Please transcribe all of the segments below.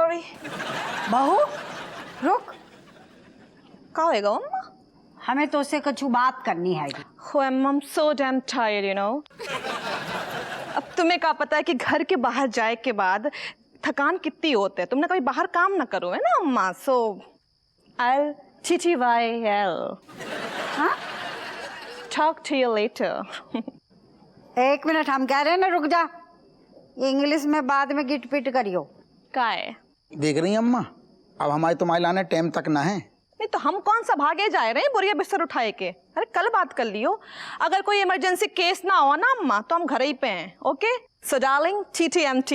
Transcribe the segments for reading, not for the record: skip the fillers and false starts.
Sorry. बहू रुक, क्या होएगा अम्मा? हमें तो उससे कुछ बात करनी है। I'm so damn tired, you know. अब तुम्हें क्या पता है कि घर के बाहर जाए के बाद थकान कितनी होती है। तुमने कभी बाहर काम ना करो है ना अम्मा। So I'll TTYL. हाँ? Talk to you later. 1 minute, हम कह रहे हैं ना रुक जा। इंग्लिश में बाद में गिट पिट करियो। क्या है? देख रही हैं अम्मा, अब हमारे तुम्हारे लाने टाइम तक ना है। नहीं तो हम कौन सा भागे जा रहे हैं बोरिया बिस्तर उठाए के। अरे कल बात कर लियो। अगर कोई इमरजेंसी केस ना हो ना अम्मा तो हम घर ही पे हैं। Okay so darling TTMT।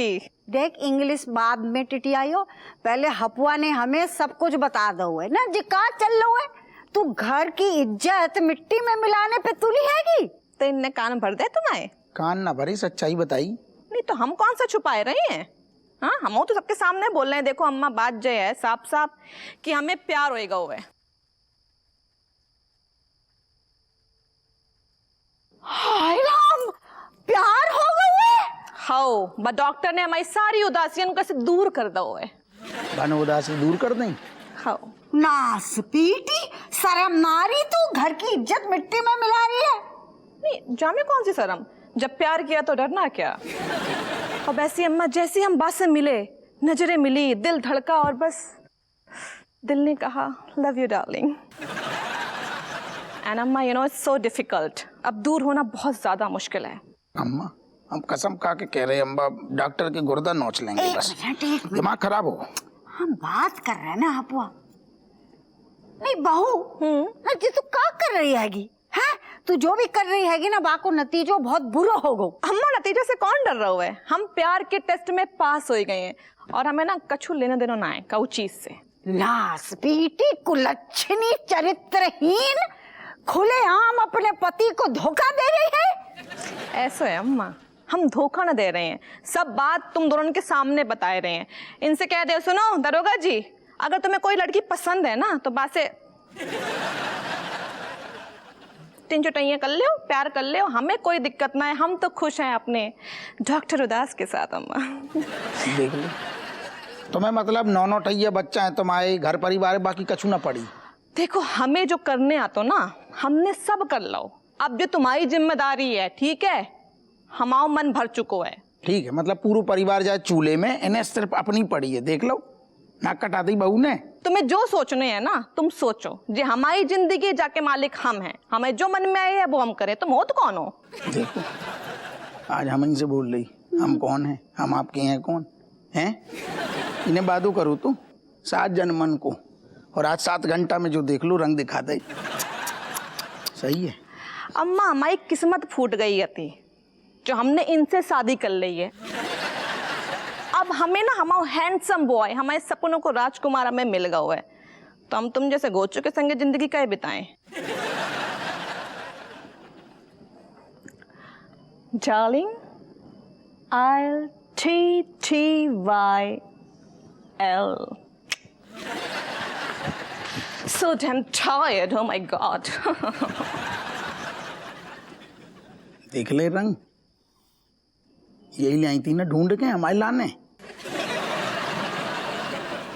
देख इंग्लिश बाद में टिटियायो, पहले हपुआ ने हमें सब कुछ बता दो है ना जी। कहाँ चल लो है तू? घर की इज्जत मिट्टी में मिलाने पे तुली हैगी। तो इनने कान भर दे तुम्हारे? कान ना भरी, सच्चाई बताई। नहीं तो हम कौन सा छुपाए रहे हैं? हाँ हम तो सबके सामने बोल रहे हैं। देखो अम्मा बात जय है साफ साफ कि हमें प्यार होएगा हुए। हाय राम, प्यार हो गए? हाउ बट डॉक्टर ने हमारी सारी उदासियां कैसे दूर कर दो है। बन उदासी दूर कर दें। हाउ नास पीटी, शर्म मारी तू, घर की इज्जत मिट्टी में मिला रही है। नहीं जामे कौन सी शर्म, जब प्यार किया तो डरना क्या। और वैसे अम्मा जैसे हम बात से मिले, नजरें मिली, दिल धड़का और बस दिल ने कहा लव यू डार्लिंग। एंड अम्मा you know it's so difficult. अब दूर होना बहुत ज्यादा मुश्किल है। अम्मा हम कसम खा के कह रहे हैं अम्मा, डॉक्टर के गुर्दा नोच लेंगे एक बस, मिनट। दिमाग खराब हो। हम बात कर रहे हैं ना हपुआ। नहीं बहू ना जी, तू क्या कर रही हैगी? हैं तू जो भी कर रही हैगी ना बाको नतीजो बहुत बुरा होगो। अम्मा नतीजे से कौन डर रहा हुआ है? हम प्यार के टेस्ट में पास हो गए हैं और हमें ना कछु लेना देना ना है काउ चीज से। लास पीटी, कुलच्छनी, चरित्रहीन, खुलेआम अपने पति को धोखा दे रही है। ऐसा है अम्मा, हम धोखा न दे रहे हैं, सब बात तुम दोनों के सामने बताए रहे हैं। इनसे कह दे सुनो दरोगा जी, अगर तुम्हें कोई लड़की पसंद है ना तो बात से तीन चुटैया कर लो, प्यार कर लो, हमें कोई दिक्कत ना है। हम तो खुश हैं अपने डॉक्टर उदास के साथ अम्मा। देख लो तुम्हें मतलब 9 टैया बच्चा है तुम्हारे, घर परिवार बाकी कछु ना पड़ी। देखो हमें जो करने आतो ना हमने सब कर लो। अब जो तुम्हारी जिम्मेदारी है ठीक है, हमारा मन भर चुको है। ठीक है मतलब पूरा परिवार जाए चूल्हे में, इन्हें सिर्फ अपनी पड़ी है। देख लो नाक कटा दी बहू ने। तुम्हें जो सोचने हैं ना तुम सोचो, जो हमारी जिंदगी जाके मालिक हम हैं, हमें जो मन में आए है वो हम करें। तुम हो तो कौन हो? देखो आज हम इनसे बोल रही, हम कौन है, हम आपके हैं कौन हैं? इन्हें बादू करो तो 7 जनमन को, और आज 7 घंटा में जो देख लो रंग दिखा दे। सही है अम्मा हमारी किस्मत फूट गई थी जो हमने इनसे शादी कर ली है। अब हमें ना हमारा हैंडसम बॉय, हमारे सपनों को राजकुमार हमें मिल गया हुआ है, तो हम तुम जैसे गोचों के संगे जिंदगी कैसे बिताएं। Darling I'll TTYL. So damn tired, oh my God. देख ले रंग, यही ले आई थी ना ढूंढ के हमारे लाने।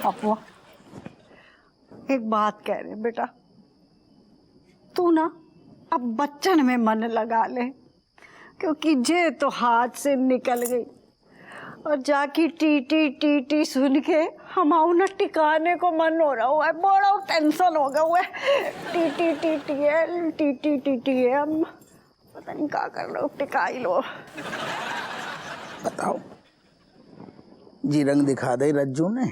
अपुआ एक बात कह रहे बेटा, तू ना अब बच्चन में मन लगा ले, क्योंकि जे तो हाथ से निकल गई और जाकी टीटी टीटी सुन के हमाऊ ना टिकाने को मन हो रहा है, बड़ा टेंशन हो गया हुआ है। टीटी टीटी है, टीटी टीटी है, हम पता नहीं क्या कर लो, टिका ही लो। बताओ जी रंग दिखा दे रज्जू ने,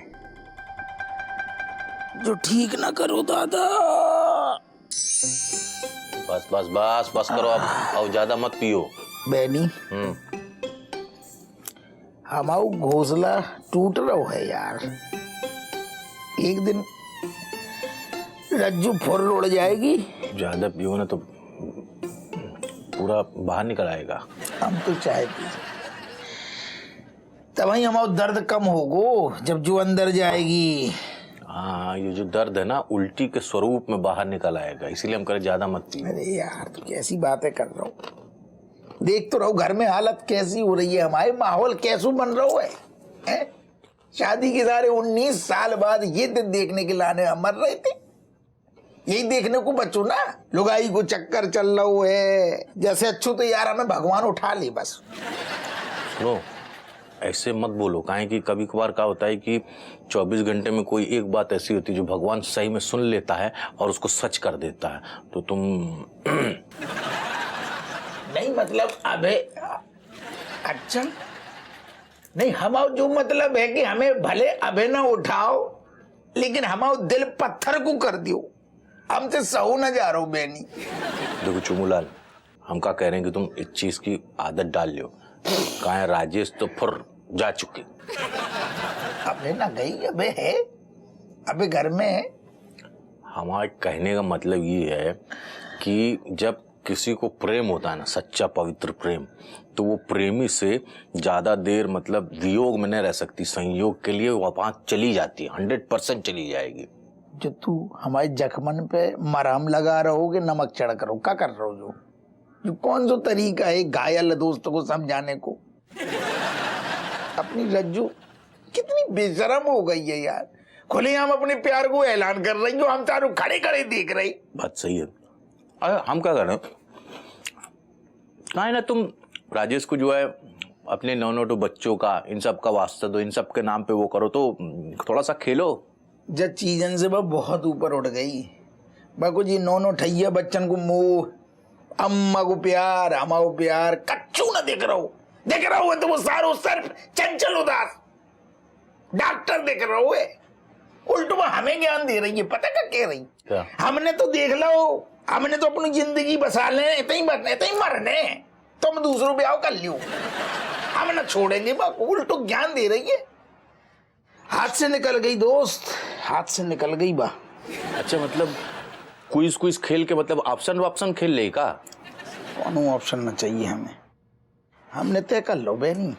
जो ठीक ना करो दादा। बस बस बस बस करो अब ज्यादा मत पियो। बैनी हमारा घोंसला टूट रहा है यार, एक दिन रज्जू फुर उड़ जाएगी। ज्यादा पियो ना तो पूरा बाहर निकल आएगा। हम तो चाय पी, तब ही हमारा दर्द कम होगो जब जो अंदर जाएगी। हाँ ये जो दर्द है ना उल्टी के स्वरूप में बाहर निकल आएगा, इसीलिए हम करें ज्यादा मत पियो। अरे यार तू कैसी बातें कर रहा हूँ, देख तो रहो घर में हालत कैसी हो रही है, हमारे माहौल कैसू बन रहा है? शादी के सारे 19 साल बाद ये दिन देखने के लाने हम मर रहे थे। यही देखने को बच्चों ना, लुगाई को चक्कर चल रहा है जैसे अच्छू तो यार हमें भगवान उठा ले बस। सुनो, ऐसे मत बोलो, काहे कि कभी कभार क्या होता है कि 24 घंटे में कोई एक बात ऐसी होती है जो भगवान सही में सुन लेता है और उसको सच कर देता है। तो तुम नहीं मतलब अबे अच्छा नहीं, हमारा जो मतलब है कि हमें भले अबे ना उठाओ लेकिन हमारा दिल पत्थर को कर दियो, हमसे सहू न जा रहा हूं बेनी। देखो चुमुलाल, हम क्या कह रहे हैं कि तुम इस चीज की आदत डाल लो। कहा है राजेश तो फिर जा चुके। अबे ना गई, अबे है, अबे घर में है। हमारे कहने का मतलब ये है कि जब किसी को प्रेम होता है ना, सच्चा पवित्र प्रेम, तो वो प्रेमी से ज्यादा देर मतलब वियोग में नहीं रह सकती। संयोग के लिए वो वहां चली जाती है, 100% चली जाएगी। जो तू हमारे जख्मन पे मरहम लगा रहोगे, नमक चढ़ करो, क्या कर रहे हो? जो कौन सा तरीका है घायल दोस्त को समझाने को? अपनी रज्जू कितनी बेशरम हो गई है यार, खुले हम अपने प्यार को ऐलान कर रही हो, हम चारों खड़े खड़े देख रहे। बात सही है। अरे हम क्या कर रहे हैं, कहा है ना तुम राजेश को जो है अपने नौ बच्चों का, इन सब का वास्ता दो, इन सब के नाम पे वो करो, तो थोड़ा सा खेलो। जब चीजन से वह बहुत ऊपर उठ गई, बाको जी नौ ठैया बच्चन को मोह, अम्मा को प्यार, अम्मा को प्यार कच्चू ना देख रहा हो तो वो सारो सर्फ चंचल उदास डॉक्टर देख रहा हो, उल्टो हमें ज्ञान दे रही है। पता क्या कह रही? क्या? हमने तो देख लो, हमने तो अपनी जिंदगी बसा ले, इतनी मरने, तुम दूसरों ब्याह कर लियो, हम ना छोड़ेंगे। बाको उल्टो ज्ञान दे रही है। हाथ से निकल गई दोस्त, हाथ से निकल गई बा। अच्छा मतलब क्विज खेल के मतलब ऑप्शन खेल ले का? कौन ऑप्शन ना चाहिए हमें, हमने तय कर लो बेनी,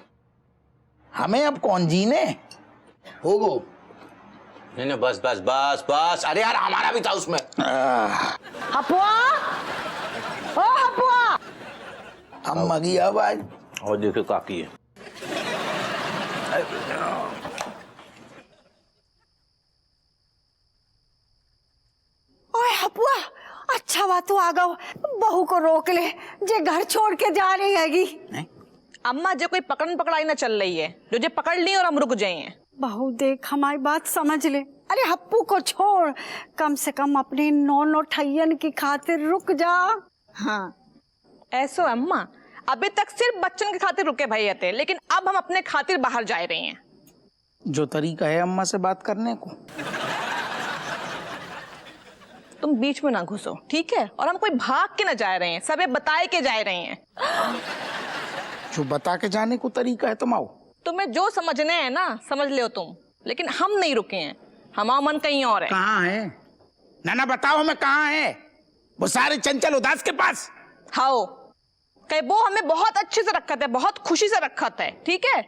हमें अब कौन जीने हो गो। नहीं बस बस बस बस, अरे यार हमारा भी था उसमें। हपुआ, ओ हपुआ, अम्मा की आवाज। और देखो काकी है। ओए हपुआ, अच्छा बात तू आ गओ, बहू को रोक ले, जे घर छोड़ के जा रही हैगी। अम्मा जो कोई पकड़न पकड़ाई ना चल रही है, जो जे पकड़ ली और हम रुक जाए। बहू देख हमारी बात समझ ले, अरे हप्पू को छोड़, कम से कम अपनी नौ ठैयन की खातिर रुक जा। हाँ ऐसो अम्मा, अभी तक सिर्फ बच्चन के खातिर रुके भैया थे, लेकिन अब हम अपने खातिर बाहर जा रही हैं। जो तरीका है अम्मा से बात करने को, तुम बीच में ना घुसो, ठीक है? और हम कोई भाग के ना जा रहे हैं, सबे बताए के जा रहे हैं। जो बता के जाने को तरीका है तुम आओ। तुम्हें जो समझने है ना समझ लो तुम, लेकिन हम नहीं रुके हैं, हमारा मन कहीं और है। कहाँ है नाना, बताओ हमें कहाँ है? वो सारे चंचल उदास के पास। हाँ कहे वो हमें बहुत अच्छे से रखा था, बहुत खुशी से रखा था, ठीक है?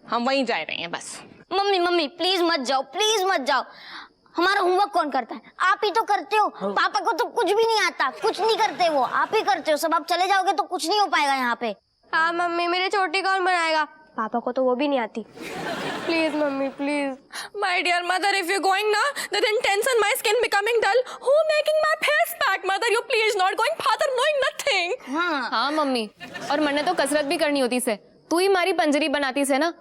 हम वहीं जा रहे हैं बस। मम्मी मम्मी प्लीज मत जाओ। हमारा होमवर्क कौन करता है? आप ही तो करते हो। पापा को तो कुछ भी नहीं आता, कुछ नहीं करते वो, आप ही करते हो सब। आप चले जाओगे तो कुछ नहीं हो पाएगा यहाँ पे। हाँ मम्मी, मेरी चोटी कौन बनाएगा? पापा को तो वो भी नहीं आती। Please mummy please. My dear mother, if you going ना, then tension my skin becoming dull. Who making my face back? Mother, you please not going. Father knowing nothing. हाँ मम्मी, और मैंने तो कसरत भी करनी होती से, तू ही हमारी पंजरी बनाती से ना,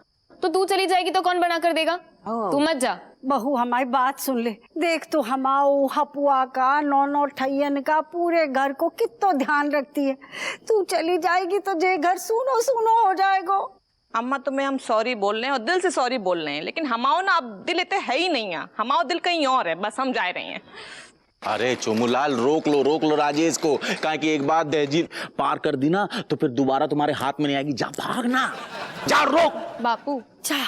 तो तू चली जाएगी तो कौन बना कर देगा? तू मत जा। बहू हमारी बात सुन ले, देख तो हमाऊ हपुआ का, नौ ठैयन का, पूरे घर को कितना ध्यान रखती है। तू चली जाएगी तो जे घर सुनो सुनो हो जाएगा। अम्मा तुम्हें हम सॉरी बोल रहे हैं और दिल से सॉरी बोल रहे हैं, लेकिन हमाओ ना अब दिल इतने है ही नहीं है, हमाओ दिल कहीं और है, बस हम जा रहे हैं। अरे चोमूलाल रोक लो राजेश को, कहा कि एक बार तहजीब पार कर दी ना तो फिर दोबारा तुम्हारे हाथ में नहीं आएगी। जा भागना, जा रोक। बापू जा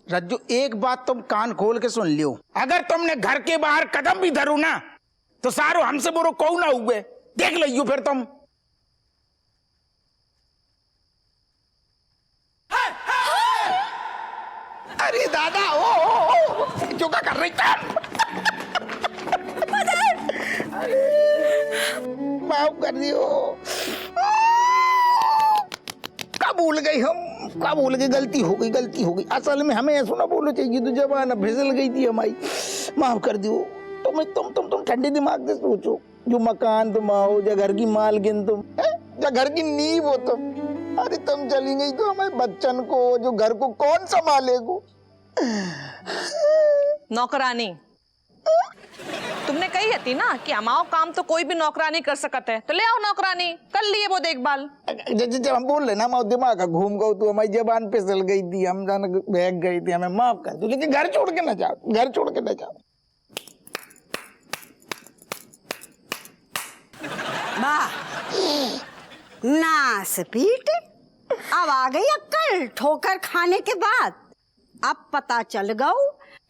रज्जू, एक बात तुम कान खोल के सुन लियो, अगर तुमने घर के बाहर कदम भी धरू ना तो सारो हमसे बोरो कौ ना हुए, देख लियो फिर तुम। अरे दादा, ओ जो क्या कर रही था? माफ कर दियो, कब भूल गई हम। क्या बोल के गलती हो गई। असल में हमें ऐसा ना बोलो चाहिए, तो जबान फिसल गई थी हमारी, माफ कर दो। तुम ठंडे दिमाग से सोचो, जो मकान तुम आओ, या घर की मालकिन तुम, या घर की नींव हो तुम, अरे तुम चली गई तो हमारे बच्चन को, जो घर को कौन संभालेगा? नौकरानी, तुमने कही थी ना कि हमाओ काम तो कोई भी नौकरानी कर सकते है, तो ले आओ नौकरानी, कर लिए वो देखभाल। जब हम बोल रहे ना हमारे दिमाग का घूम गए, तो हमारी जबान फिसल गई थी, हम जान बहक गई थी, हमें माफ कर दो, लेकिन घर छोड़ के ना जाओ, घर छोड़ के ना जाओ। नास पीट, अब आ गई अक्कल ठोकर खाने के बाद। अब पता चल गऊ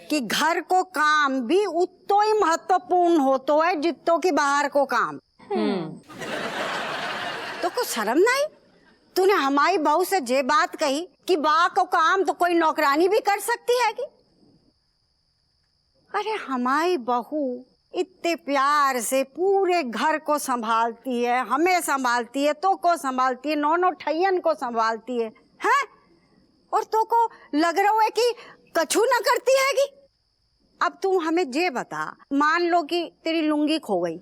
कि घर को काम भी उतो ही महत्वपूर्ण होतो है जितो कि बाहर को काम। तो कुछ शर्म नहीं? तूने हमारी बहू से जे बात कही कि बा को काम तो कोई नौकरानी भी कर सकती है कि? अरे हमारी बहू इतने प्यार से पूरे घर को संभालती है, हमें संभालती है, तो को संभालती है, नौनो ठैयन को संभालती है, हैं? और तो को लग रहा है कि कछु न करती है कि? अब तू हमें जे बता, मान लो कि तेरी लुंगी खो गई,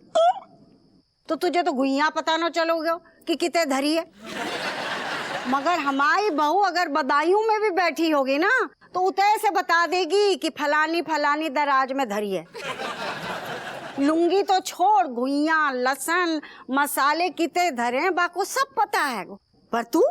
तो तुझे तो गुइया पता न चलोगे कि कितने धरी है। मगर हमारी बहू अगर बदायूं में भी बैठी होगी ना, तो उतने से बता देगी कि फलानी फलानी दराज में धरी है। लुंगी तो छोड़, गुइया, लहसुन, मसाले कितने धरे हैं बाको सब पता है। पर तू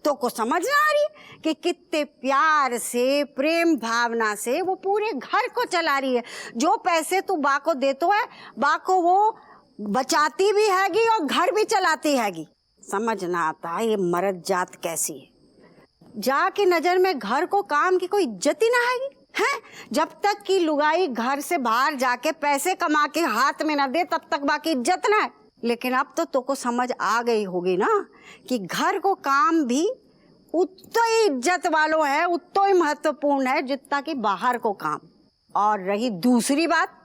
तो को समझ ना आ रही कि कितने प्यार से, प्रेम भावना से वो पूरे घर को चला रही है। जो पैसे तू बाको देतो है, बाको वो बचाती भी हैगी और घर भी चलाती हैगी। समझ ना आता ये मर्द जात कैसी है। जाके नजर में घर को काम की कोई इज्जत ही ना हैगी, हैं? जब तक कि लुगाई घर से बाहर जाके पैसे कमा के हाथ में ना दे, तब तक बाकी इज्जत ना है। लेकिन अब तो तुमको समझ आ गई होगी ना कि घर को काम भी उतना ही इज्जत वालों है, उतना ही महत्वपूर्ण है जितना कि बाहर को काम। और रही दूसरी बात,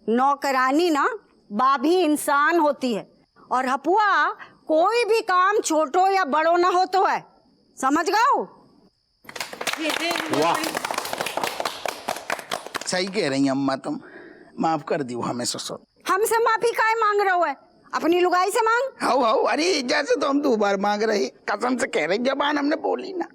नौकरानी ना बाभी इंसान होती है, और हपुआ कोई भी काम छोटो या बड़ो ना हो तो है, समझ गए? वाह, सही कह रही अम्मा, तुम माफ कर दियो हमें ससुर। हमसे माफी काहे मांग रहे हो है? अपनी लुगाई से मांग। हाउ अरे जैसे तो हम 2 बार मांग रहे, कसम से कह रहे, जबान हमने बोली ना,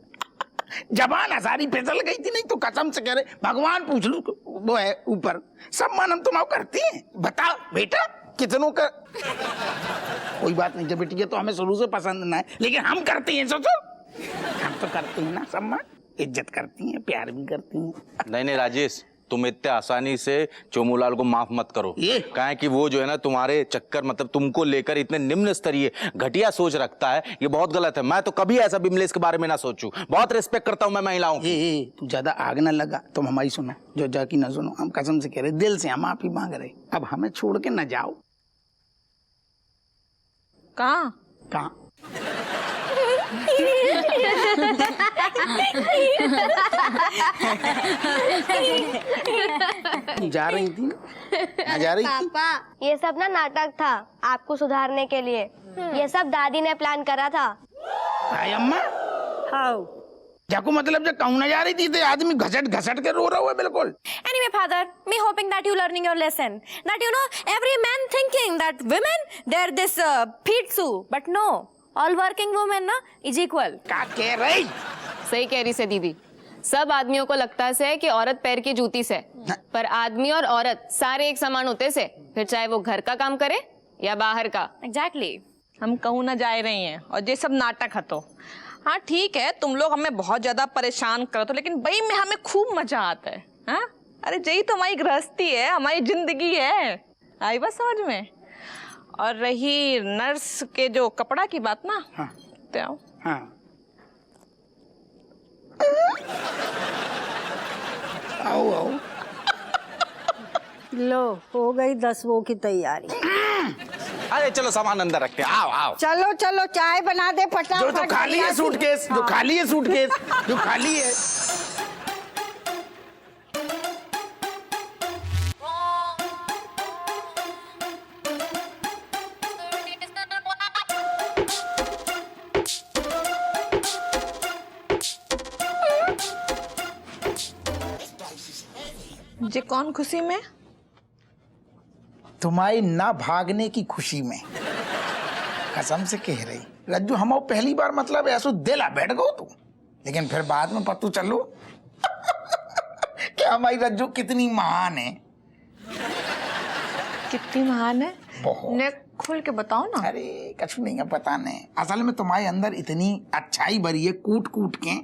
जबान हजारी फिसल गई थी, नहीं तो कसम से कह रहे, भगवान पूछ लो, वो है ऊपर, सम्मान हम तुम करती हैं। बताओ बेटा कितनों का। कोई बात नहीं, जब बेटी तो हमें शुरू से पसंद ना है, लेकिन हम करते हैं ससुर, हम तो करते हैं ना, सम्मान, इज्जत करती हैं, प्यार भी करती हैं। नहीं राजेश, तुम इतने आसानी से चोमूलाल को माफ मत करो। कहें कि वो जो है ना तुम्हारे चक्कर, मतलब तुमको लेकर इतने निम्न स्तरीय घटिया सोच रखता है, ये बहुत गलत है। मैं तो कभी ऐसा बिमलेश के बारे में ना सोचूं। बहुत रिस्पेक्ट करता हूं मैं महिलाओं की। तू ज्यादा आग ना लगा, तुम हमारी सुनो, जो जाकी ना सुनो, हम कसम से कह रहे, दिल से हम माफी मांग रहे, अब हमें छोड़ के न जाओ। कहाँ? जा रही थी ना, जा रही थी। पापा, ये सब ना नाटक था आपको सुधारने के लिए। ये सब दादी ने प्लान करा था। भाई अम्मा, हाउ जाको मतलब जब कहूँ ना जा रही थी तो आदमी घसट घसट के रो रहा हुआ बिल्कुल। Anyway, father, me hoping that you learning your lesson. That you know, every man thinking that women they're this feetsu, but no, all working women ना is equal. क्या कह रही? सही कह रही से दीदी। सब आदमियों को लगता है कि औरत पैर की जूती से, पर आदमी और औरत सारे एक समान होते से, फिर चाहे वो घर का काम करे या बाहर का। Exactly. हम कहूँ ना जा रही हैं और ये सब नाटक है तो हाँ ठीक है, तुम लोग हमें बहुत ज्यादा परेशान करो तो, लेकिन भाई में हमें खूब मजा आता है। हाँ अरे यही तो हमारी गृहस्थी है, हमारी जिंदगी है, आई बात समझ में। और रही नर्स के जो कपड़ा की बात ना, हाँ। तो आओ। हाँ आओ आओ। लो हो गई 10 वो की तैयारी। अरे चलो सामान अंदर रखते हैं, आओ आओ। चलो चलो चाय बना दे फटाफट। जो तो खाली है सूटकेस, जो खाली है सूटकेस, जो खाली है। जे कौन खुशी में? तुम्हारी ना भागने की खुशी में। कसम से कह रही रज्जू, हम पहली बार मतलब ऐसो दिला बैठ गो तू, लेकिन फिर बाद में पत्तू चलो कि हमारी रज्जू कितनी महान है। कितनी महान है? बहुत। ने खुल के बताओ ना। अरे कछु नहीं है पता नहीं, असल में तुम्हारे अंदर इतनी अच्छाई भरी है कूट कूट के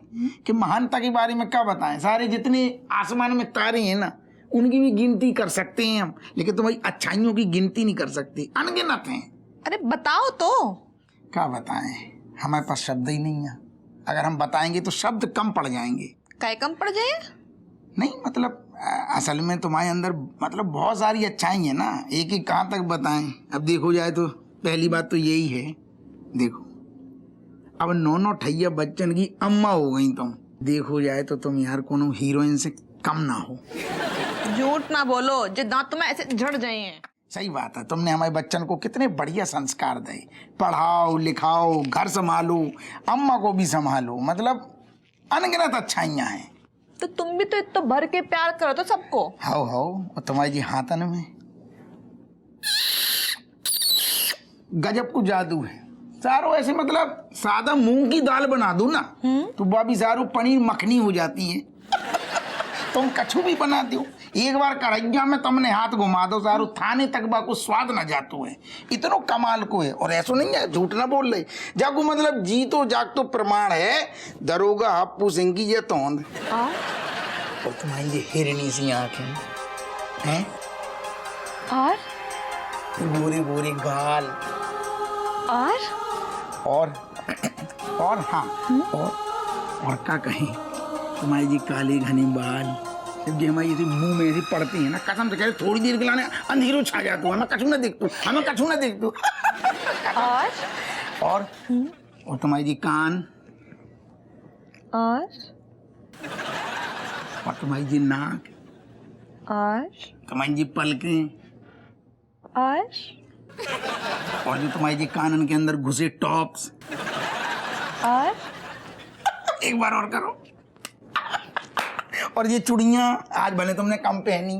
कि महानता के बारे में क्या बताएं। सारे जितने आसमान में तारे हैं ना, उनकी भी गिनती कर सकते हैं हम, लेकिन तुम्हारी अच्छाइयों की गिनती नहीं कर सकते, अनगिनत हैं। अरे बताओ तो। क्या बताएं, हमारे पास शब्द ही नहीं है। अगर हम बताएंगे तो शब्द कम पड़ जाएंगे। काय कम पड़ जाए? नहीं मतलब असल में तुम्हारे अंदर मतलब बहुत सारी अच्छाई है ना, एक एक कहाँ तक बताएं। अब देखो जाए तो पहली बात तो यही है, देखो अब 9 ठैया बच्चन की अम्मा हो गई तुम। देखो जाए तो तुम यार कोनो हीरोइन से कम ना हो। झूठ ना बोलो, जे दांत तुम्हें ऐसे झड़ जाए हैं। सही बात है, तुमने हमारे बच्चन को कितने बढ़िया संस्कार दे, पढ़ाओ लिखाओ, घर संभालो, अम्मा को भी संभालो, मतलब अनगिनत अच्छाइयाँ हैं। तो तुम भी तो इतना भर के प्यार करो तो सबको। हाओ और तुम्हारी जी हाथन में गजब को जादू है। सारो ऐसे मतलब सादा मूंग की दाल बना दो ना तो भाभी सारो पनीर मखनी हो जाती है। तुम कछु भी बना दो, एक बार कढ़ैया में तुमने हाथ घुमा दो सारो थाने तक बाको स्वाद न जातो है, इतनो कमाल को है। और ऐसो नहीं है, झूठ ना बोल रहे, जाको मतलब जी तो जाग तो प्रमाण है दरोगा हप्पू सिंह की ये तोंद। और तुम्हारी ये हिरनी सी आंखें हैं, गोरे गोरे गाल, और हाँ और क्या कहें, तुम्हारी जी काले घने बाल जब जो हमारी मुंह में ऐसी पड़ती है ना, कसम से कह थोड़ी देर के लाने अंधेरों छा जाता हूँ, हमें कछु ना देख तू और तुम्हारी जी कान, और तुम्हारी जी नाक, तुम्हारी जी पलकें, और जो तुम्हारी जी कानन के अंदर घुसे टॉप्स, एक बार और करो, और ये चूड़ियां आज भले तुमने कम पहनी,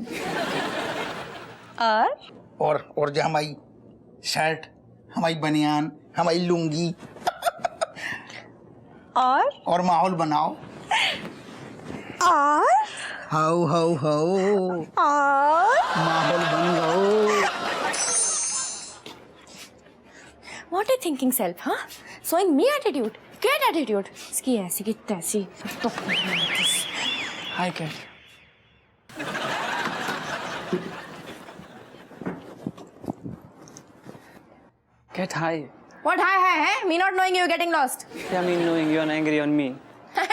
और जो हमारी शर्ट, हमारी बनियान, हमारी लुंगी, और माहौल बनाओ, हाउ माहौल बन गओ। What are you thinking, self? Huh? Showing me attitude? Get attitude. इसकी ऐसी की तैसी. तो Hi, Kat. Kat, hi. What hi? Me not knowing you getting lost. Yeah, me knowing you're angry on me.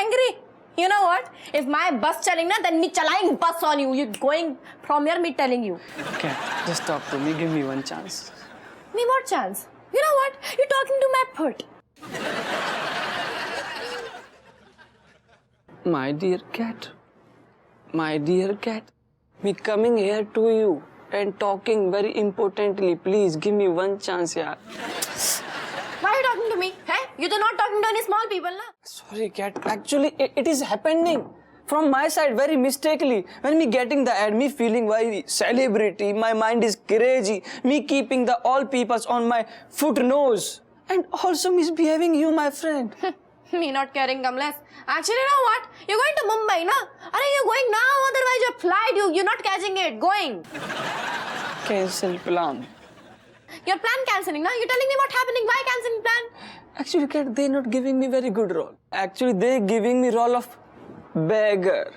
Angry? You know what? If my bus चलेंगे ना, then me चलाएंगे bus on you. You going from here? Me telling you. Kat, just talk to me. Give me one chance. Me what chance? You know what? You're talking to my foot. My dear cat. My dear cat. Me coming here to you and talking very importantly. Please give me one chance, yaar. Why are you talking to me? Hey? You are not talking to any small people, na? Sorry, cat. Actually, it is happening from my side very mistakenly. When me getting the ad, me feeling very celebrity. My mind is crazy. Me keeping the all peoples on my foot nose. And also misbehaving you, my friend. Me not caring, Kamlesh. Actually, you know what? You're going to Mumbai, na? Are you going now? Otherwise, your flight, you're not catching it. Going. Cancel plan. Your plan cancelling, na? You're telling me what happening? Why cancelling plan? Actually, cat, they not giving me very good role. Actually, they giving me role of beggar.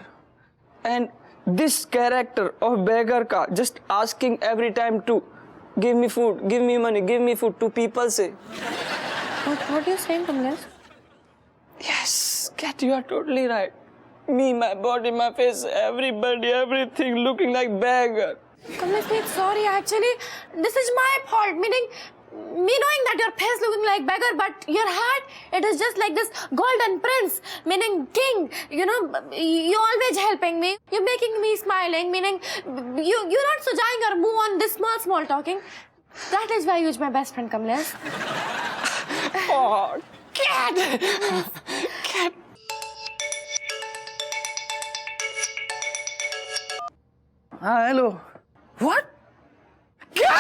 And this character of beggar ka just asking every time to give me food, give me money, give me food to people say. What are you saying, Kamlesh? Yes, cat, you are totally right. Me, my body, my face, everybody, everything looking like beggar. Kamlesh, wait, sorry. Actually, this is my fault. Meaning, me knowing that your face looking like beggar, but your heart, it is just like this golden prince, meaning king. You know, you always helping me. You're making me smiling, meaning you're not sujaying or move on this small talking. That is why you're my best friend, Kamlesh. Oh, cat! Cat! हाँ hello. What? क्या?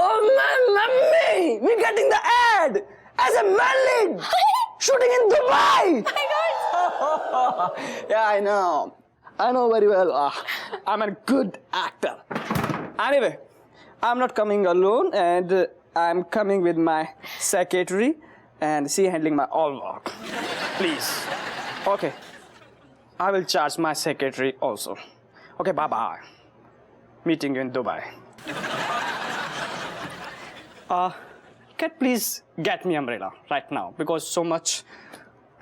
Oh my mummy! We getting the ad as a man lead shooting in Dubai. My God! Yeah, I know very well. I'm a good actor. Anyway, I'm not coming alone, and I'm coming with my secretary, and she handling my all work. Please. Okay. I will charge my secretary also. Okay, bye-bye. Meeting you in Dubai. Can please get me umbrella right now because so much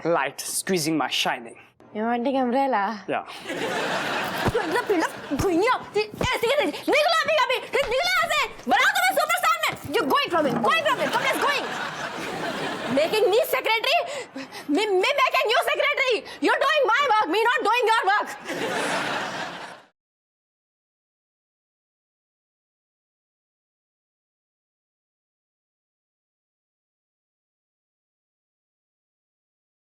light squeezing my shining. You're wanting umbrella? Yeah. निकलो अभी अभी निकलो यहाँ से बनाओ तुम्हें superstar में you're going from it come let's going making me secretary me making you secretary you're doing my work